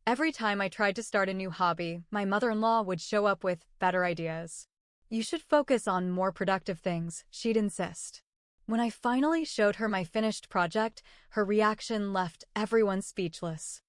Every time I tried to start a new hobby, my mother-in-law would show up with better ideas. You should focus on more productive things, she'd insist. When I finally showed her my finished project, her reaction left everyone speechless.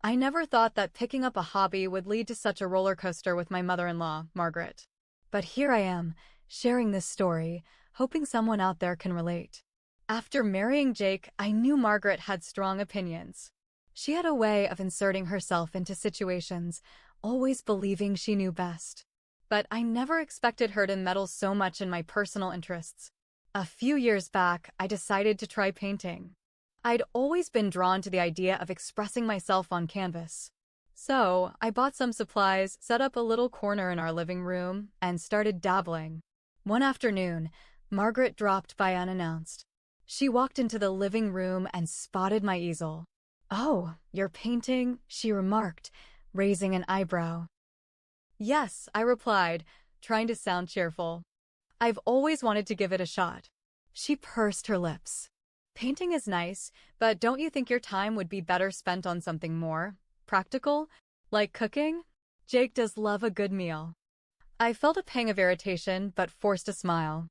I never thought that picking up a hobby would lead to such a roller coaster with my mother-in-law, Margaret. But here I am, sharing this story, hoping someone out there can relate. After marrying Jake, I knew Margaret had strong opinions. She had a way of inserting herself into situations, always believing she knew best. But I never expected her to meddle so much in my personal interests. A few years back, I decided to try painting. I'd always been drawn to the idea of expressing myself on canvas. So, I bought some supplies, set up a little corner in our living room, and started dabbling. One afternoon, Margaret dropped by unannounced. She walked into the living room and spotted my easel. "Oh, you're painting?" she remarked, raising an eyebrow. "Yes," I replied, trying to sound cheerful. "I've always wanted to give it a shot." She pursed her lips. "Painting is nice, but don't you think your time would be better spent on something more practical, like cooking? Jake does love a good meal." I felt a pang of irritation, but forced a smile.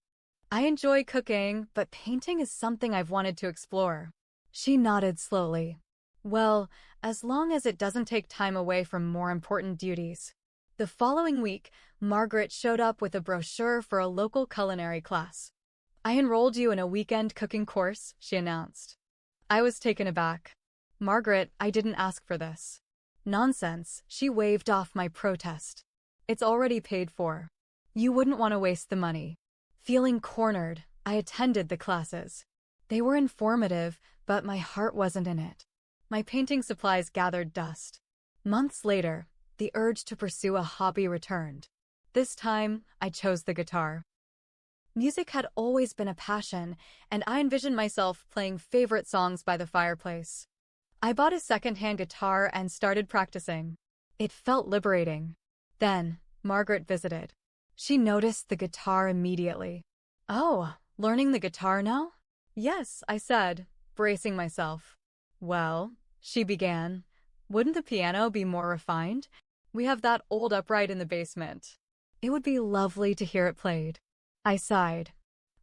"I enjoy cooking, but painting is something I've wanted to explore." She nodded slowly. "Well, as long as it doesn't take time away from more important duties." The following week, Margaret showed up with a brochure for a local culinary class. "I enrolled you in a weekend cooking course," she announced. I was taken aback. "Margaret, I didn't ask for this." "Nonsense," she waved off my protest. "It's already paid for. You wouldn't want to waste the money." Feeling cornered, I attended the classes. They were informative, but my heart wasn't in it. My painting supplies gathered dust. Months later, the urge to pursue a hobby returned. This time, I chose the guitar. Music had always been a passion, and I envisioned myself playing favorite songs by the fireplace. I bought a second-hand guitar and started practicing. It felt liberating. Then, Margaret visited. She noticed the guitar immediately. "Oh, learning the guitar now?" "Yes," I said, bracing myself. "Well," she began, "wouldn't the piano be more refined? We have that old upright in the basement. It would be lovely to hear it played." I sighed.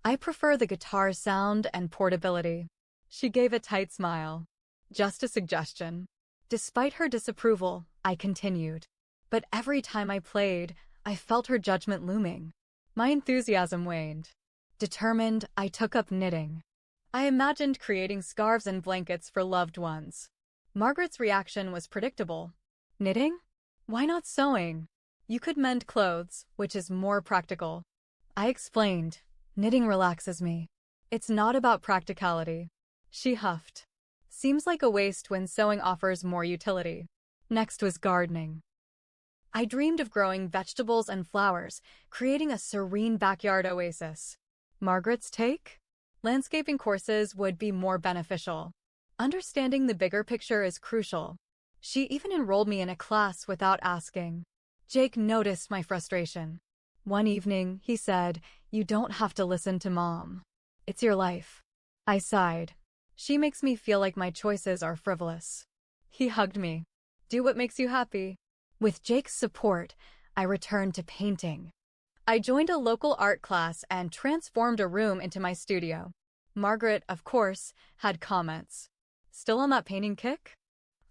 "I prefer the guitar's sound and portability." She gave a tight smile. "Just a suggestion." Despite her disapproval, I continued. But every time I played, I felt her judgment looming. My enthusiasm waned. Determined, I took up knitting. I imagined creating scarves and blankets for loved ones. Margaret's reaction was predictable. "Knitting? Why not sewing? You could mend clothes, which is more practical." I explained, "Knitting relaxes me. It's not about practicality." She huffed. "Seems like a waste when sewing offers more utility." Next was gardening. I dreamed of growing vegetables and flowers, creating a serene backyard oasis. Margaret's take? Landscaping courses would be more beneficial. Understanding the bigger picture is crucial. She even enrolled me in a class without asking. Jake noticed my frustration. One evening, he said, "You don't have to listen to Mom. It's your life." I sighed. "She makes me feel like my choices are frivolous." He hugged me. "Do what makes you happy." With Jake's support, I returned to painting. I joined a local art class and transformed a room into my studio. Margaret, of course, had comments. "Still on that painting kick?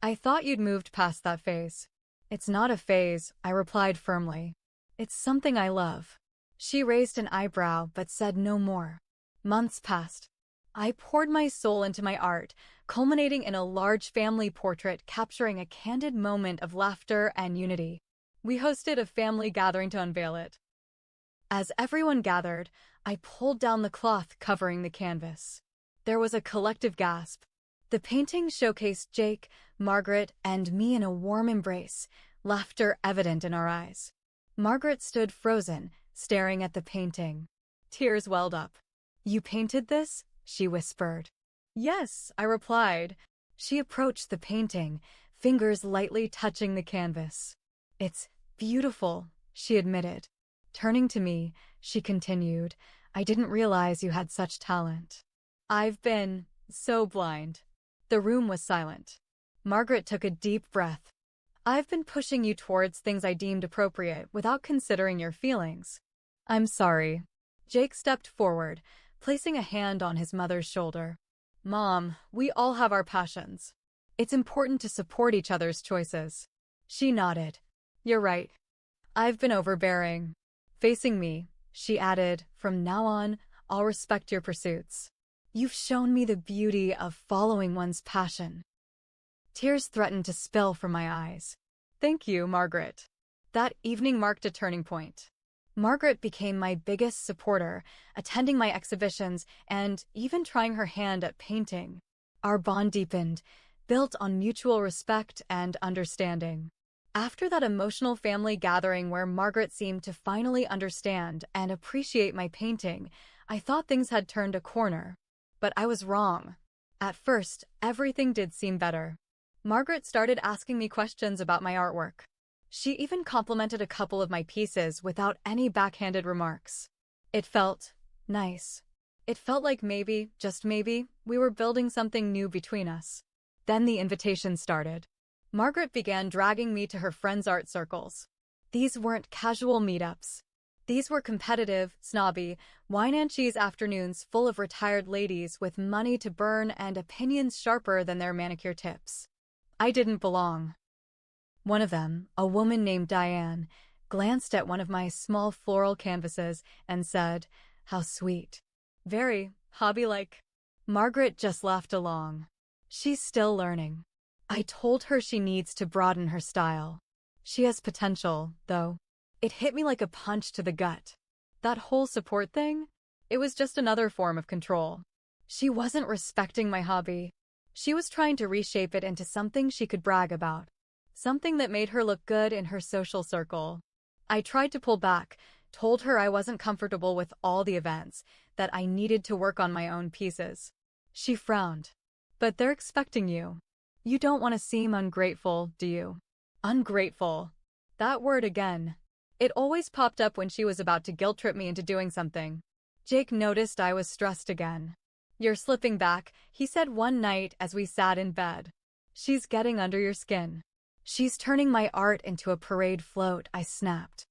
I thought you'd moved past that phase." "It's not a phase," I replied firmly. "It's something I love." She raised an eyebrow but said no more. Months passed. I poured my soul into my art, culminating in a large family portrait capturing a candid moment of laughter and unity. We hosted a family gathering to unveil it. As everyone gathered, I pulled down the cloth covering the canvas. There was a collective gasp. The painting showcased Jake, Margaret, and me in a warm embrace, laughter evident in our eyes. Margaret stood frozen, staring at the painting. Tears welled up. "You painted this?" she whispered. "Yes," I replied. She approached the painting, fingers lightly touching the canvas. "It's beautiful," she admitted. Turning to me, she continued, "I didn't realize you had such talent." "I've been so blind." The room was silent. Margaret took a deep breath. I've been pushing you towards things I deemed appropriate without considering your feelings. I'm sorry. Jake stepped forward, placing a hand on his mother's shoulder. Mom, we all have our passions. It's important to support each other's choices. She nodded. You're right. I've been overbearing. Facing me, she added, from now on, I'll respect your pursuits. You've shown me the beauty of following one's passion. Tears threatened to spill from my eyes. Thank you, Margaret. That evening marked a turning point. Margaret became my biggest supporter, attending my exhibitions and even trying her hand at painting. Our bond deepened, built on mutual respect and understanding. After that emotional family gathering where Margaret seemed to finally understand and appreciate my painting, I thought things had turned a corner. But I was wrong. At first, everything did seem better. Margaret started asking me questions about my artwork. She even complimented a couple of my pieces without any backhanded remarks. It felt nice. It felt like maybe, just maybe, we were building something new between us. Then the invitations started. Margaret began dragging me to her friends' art circles. These weren't casual meetups. These were competitive, snobby, wine and cheese afternoons full of retired ladies with money to burn and opinions sharper than their manicure tips. I didn't belong. One of them, a woman named Diane, glanced at one of my small floral canvases and said, "How sweet." Very hobby-like. Margaret just laughed along. She's still learning. I told her she needs to broaden her style. She has potential, though. It hit me like a punch to the gut. That whole support thing? It was just another form of control. She wasn't respecting my hobby. She was trying to reshape it into something she could brag about. Something that made her look good in her social circle. I tried to pull back, told her I wasn't comfortable with all the events, that I needed to work on my own pieces. She frowned. But they're expecting you. You don't want to seem ungrateful, do you? Ungrateful. That word again. It always popped up when she was about to guilt-trip me into doing something. Jake noticed I was stressed again. You're slipping back, he said one night as we sat in bed. She's getting under your skin. She's turning my art into a parade float, I snapped.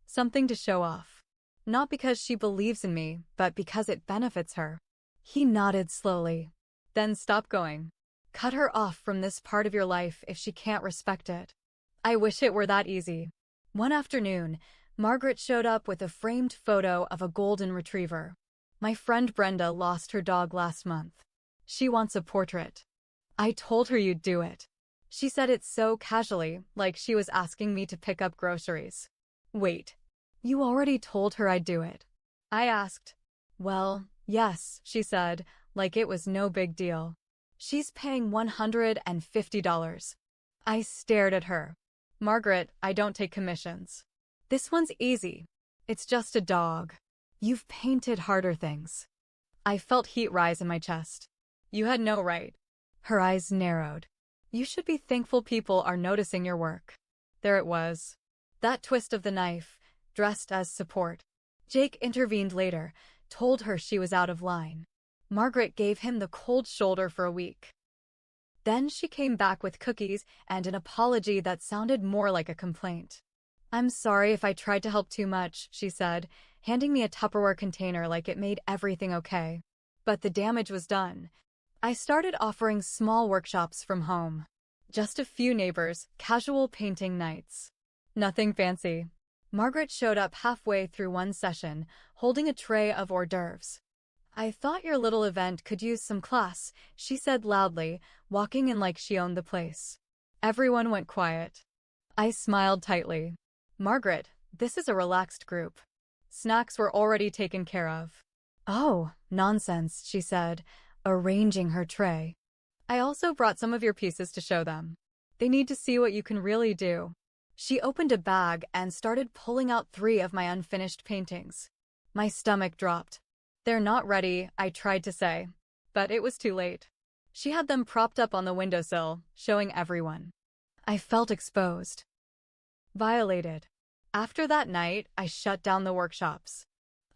Something to show off. Not because she believes in me, but because it benefits her. He nodded slowly. Then stop going. Cut her off from this part of your life if she can't respect it. I wish it were that easy. One afternoon, Margaret showed up with a framed photo of a golden retriever. My friend Brenda lost her dog last month. She wants a portrait. I told her you'd do it. She said it so casually, like she was asking me to pick up groceries. Wait, you already told her I'd do it? I asked. Well, yes, she said, like it was no big deal. She's paying $150. I stared at her. Margaret, I don't take commissions. This one's easy. It's just a dog. You've painted harder things. I felt heat rise in my chest. You had no right. Her eyes narrowed. You should be thankful people are noticing your work. There it was. That twist of the knife, dressed as support. Jake intervened later, told her she was out of line. Margaret gave him the cold shoulder for a week. Then she came back with cookies and an apology that sounded more like a complaint. I'm sorry if I tried to help too much, she said, handing me a Tupperware container like it made everything okay. But the damage was done. I started offering small workshops from home. Just a few neighbors, casual painting nights. Nothing fancy. Margaret showed up halfway through one session, holding a tray of hors d'oeuvres. I thought your little event could use some class, she said loudly, walking in like she owned the place. Everyone went quiet. I smiled tightly. Margaret, this is a relaxed group. Snacks were already taken care of. Oh, nonsense, she said, arranging her tray. I also brought some of your pieces to show them. They need to see what you can really do. She opened a bag and started pulling out 3 of my unfinished paintings. My stomach dropped. They're not ready, I tried to say. But it was too late. She had them propped up on the windowsill, showing everyone. I felt exposed. Violated. After that night, I shut down the workshops.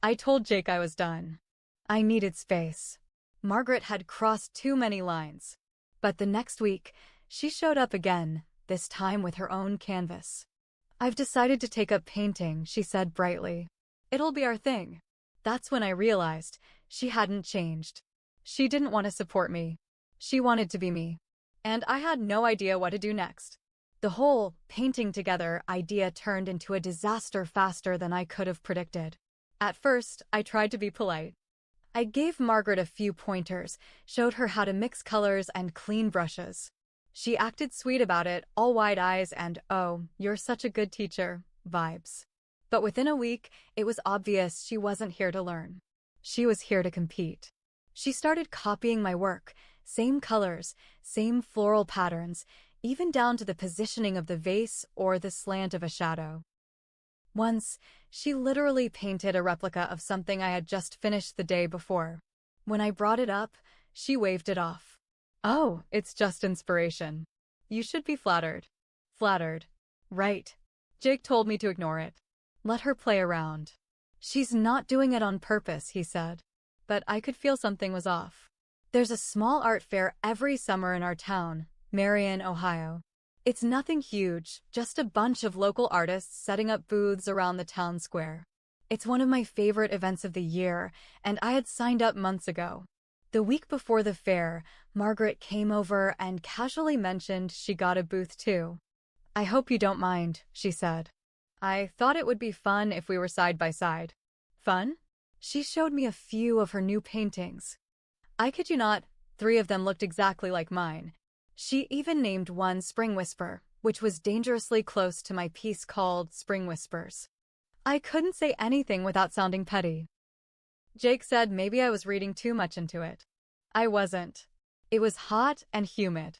I told Jake I was done. I needed space. Margaret had crossed too many lines. But the next week, she showed up again, this time with her own canvas. "I've decided to take up painting," she said brightly. "It'll be our thing." That's when I realized she hadn't changed. She didn't want to support me. She wanted to be me. And I had no idea what to do next. The whole painting together idea turned into a disaster faster than I could have predicted. At first, I tried to be polite. I gave Margaret a few pointers, showed her how to mix colors and clean brushes. She acted sweet about it, all wide eyes and, "Oh, you're such a good teacher" vibes. But within a week, it was obvious she wasn't here to learn. She was here to compete. She started copying my work, same colors, same floral patterns, even down to the positioning of the vase or the slant of a shadow. Once, she literally painted a replica of something I had just finished the day before. When I brought it up, she waved it off. "Oh, it's just inspiration. You should be flattered." Flattered. Right. Jake told me to ignore it. Let her play around. "She's not doing it on purpose," he said. But I could feel something was off. There's a small art fair every summer in our town, Marion, Ohio. It's nothing huge, just a bunch of local artists setting up booths around the town square. It's one of my favorite events of the year, and I had signed up months ago. The week before the fair, Margaret came over and casually mentioned she got a booth too. "I hope you don't mind," she said. "I thought it would be fun if we were side by side." Fun? She showed me a few of her new paintings. I kid you not, 3 of them looked exactly like mine. She even named one Spring Whisper, which was dangerously close to my piece called Spring Whispers. I couldn't say anything without sounding petty. Jake said maybe I was reading too much into it. I wasn't. It was hot and humid.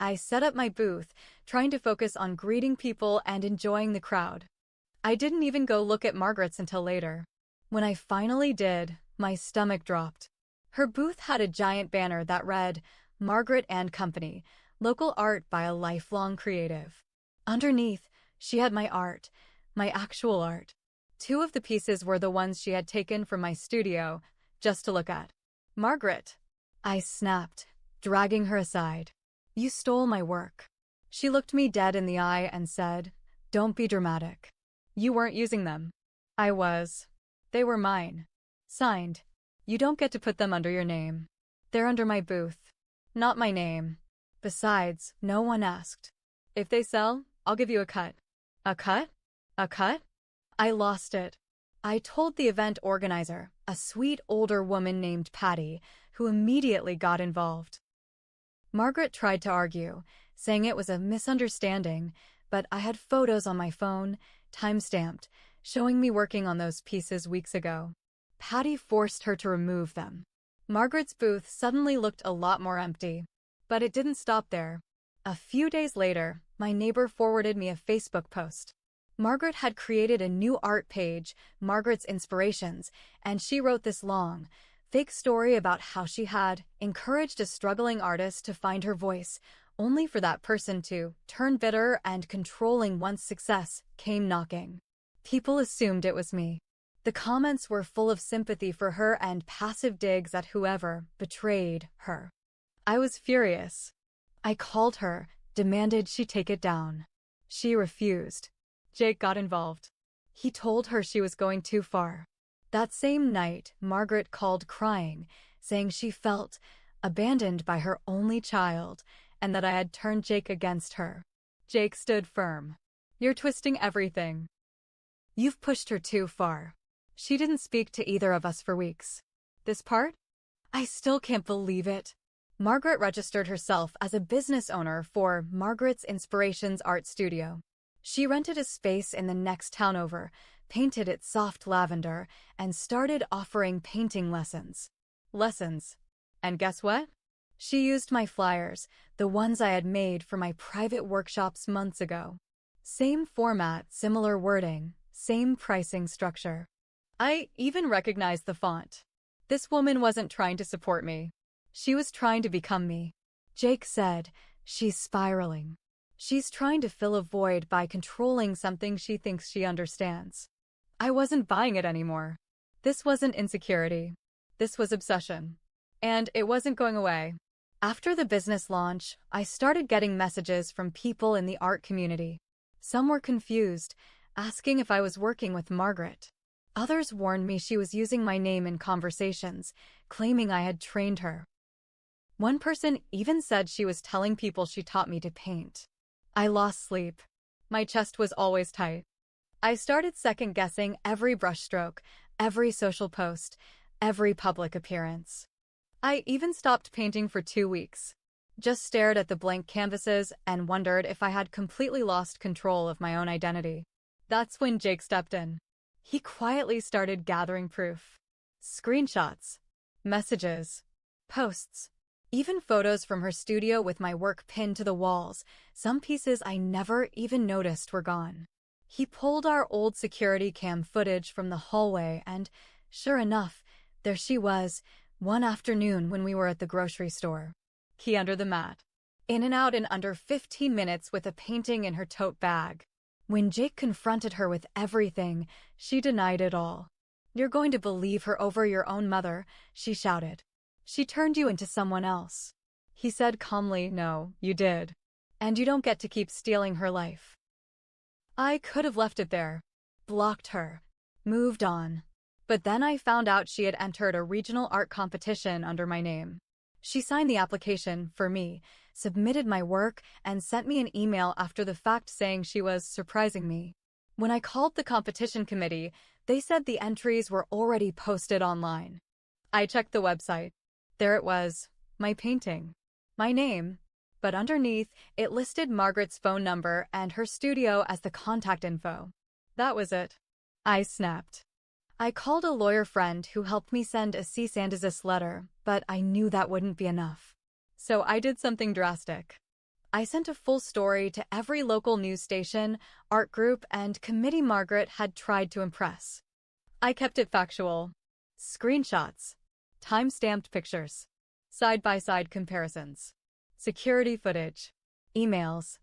I set up my booth, trying to focus on greeting people and enjoying the crowd. I didn't even go look at Margaret's until later. When I finally did, my stomach dropped. Her booth had a giant banner that read, "Margaret and Company, local art by a lifelong creative." Underneath, she had my art, my actual art. 2 of the pieces were the ones she had taken from my studio, just to look at. "Margaret," I snapped, dragging her aside. "You stole my work." She looked me dead in the eye and said, "Don't be dramatic. You weren't using them." I was. They were mine. Signed. You don't get to put them under your name. They're under my booth. Not my name. Besides, no one asked. If they sell, I'll give you a cut. A cut? A cut? I lost it. I told the event organizer, a sweet older woman named Patty, who immediately got involved. Margaret tried to argue, saying it was a misunderstanding, but I had photos on my phone, time-stamped, showing me working on those pieces weeks ago. Patty forced her to remove them. Margaret's booth suddenly looked a lot more empty. But it didn't stop there. A few days later, my neighbor forwarded me a Facebook post. Margaret had created a new art page, Margaret's Inspirations, and she wrote this long, fake story about how she had encouraged a struggling artist to find her voice, only for that person to turn bitter and controlling once success came knocking. People assumed it was me. The comments were full of sympathy for her and passive digs at whoever betrayed her. I was furious. I called her, demanded she take it down. She refused. Jake got involved. He told her she was going too far. That same night, Margaret called crying, saying she felt abandoned by her only child and that I had turned Jake against her. Jake stood firm. "You're twisting everything. You've pushed her too far." She didn't speak to either of us for weeks. This part? I still can't believe it. Margaret registered herself as a business owner for Margaret's Inspirations Art Studio. She rented a space in the next town over, painted it soft lavender, and started offering painting lessons. Lessons. And guess what? She used my flyers, the ones I had made for my private workshops months ago. Same format, similar wording, same pricing structure. I even recognized the font. This woman wasn't trying to support me. She was trying to become me. Jake said, "She's spiraling. She's trying to fill a void by controlling something she thinks she understands." I wasn't buying it anymore. This wasn't insecurity. This was obsession. And it wasn't going away. After the business launch, I started getting messages from people in the art community. Some were confused, asking if I was working with Margaret. Others warned me she was using my name in conversations, claiming I had trained her. One person even said she was telling people she taught me to paint. I lost sleep. My chest was always tight. I started second-guessing every brushstroke, every social post, every public appearance. I even stopped painting for 2 weeks. Just stared at the blank canvases and wondered if I had completely lost control of my own identity. That's when Jake stepped in. He quietly started gathering proof. Screenshots, messages, posts, even photos from her studio with my work pinned to the walls. Some pieces I never even noticed were gone. He pulled our old security cam footage from the hallway and, sure enough, there she was, one afternoon when we were at the grocery store. Key under the mat. In and out in under 15 minutes with a painting in her tote bag. When Jake confronted her with everything, she denied it all. "You're going to believe her over your own mother," she shouted. "She turned you into someone else." He said calmly, "No, you did. And you don't get to keep stealing her life." I could have left it there, blocked her, moved on. But then I found out she had entered a regional art competition under my name. She signed the application for me, submitted my work, and sent me an email after the fact saying she was surprising me. When I called the competition committee, they said the entries were already posted online. I checked the website. There it was, my painting, my name, but underneath it listed Margaret's phone number and her studio as the contact info. That was it. I snapped. I called a lawyer friend who helped me send a cease and desist letter, but I knew that wouldn't be enough. So I did something drastic. I sent a full story to every local news station, art group, and committee Margaret had tried to impress. I kept it factual. Screenshots, time-stamped pictures, side-by-side comparisons, security footage, emails.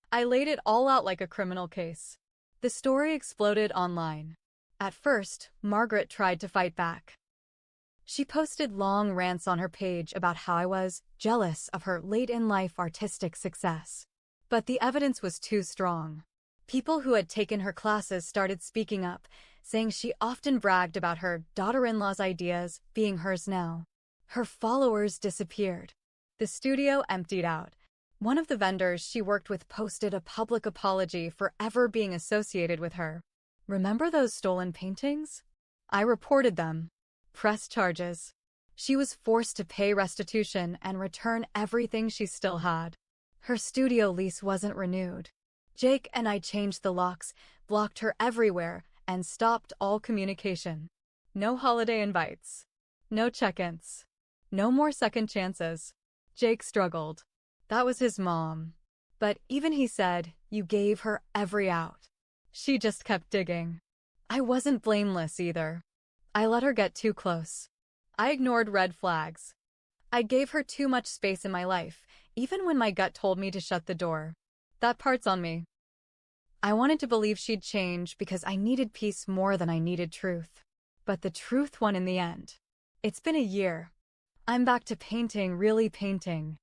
I laid it all out like a criminal case. The story exploded online. At first, Margaret tried to fight back. She posted long rants on her page about how I was jealous of her late-in-life artistic success. But the evidence was too strong. People who had taken her classes started speaking up, saying she often bragged about her daughter-in-law's ideas being hers now. Her followers disappeared. The studio emptied out. One of the vendors she worked with posted a public apology for ever being associated with her. "Remember those stolen paintings?" I reported them. Pressed charges. She was forced to pay restitution and return everything she still had. Her studio lease wasn't renewed. Jake and I changed the locks, blocked her everywhere, and stopped all communication. No holiday invites. No check-ins. No more second chances. Jake struggled. That was his mom. But even he said, "You gave her every out." She just kept digging. I wasn't blameless either. I let her get too close. I ignored red flags. I gave her too much space in my life, even when my gut told me to shut the door. That part's on me. I wanted to believe she'd change because I needed peace more than I needed truth. But the truth won in the end. It's been a year. I'm back to painting, really painting.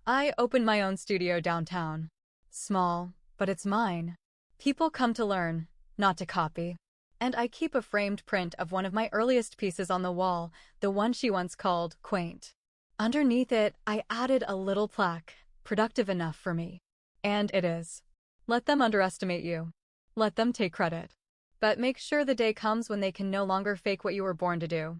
I opened my own studio downtown. Small, but it's mine. People come to learn, not to copy. And I keep a framed print of one of my earliest pieces on the wall, the one she once called quaint. Underneath it, I added a little plaque, productive enough for me. And it is. Let them underestimate you. Let them take credit. But make sure the day comes when they can no longer fake what you were born to do.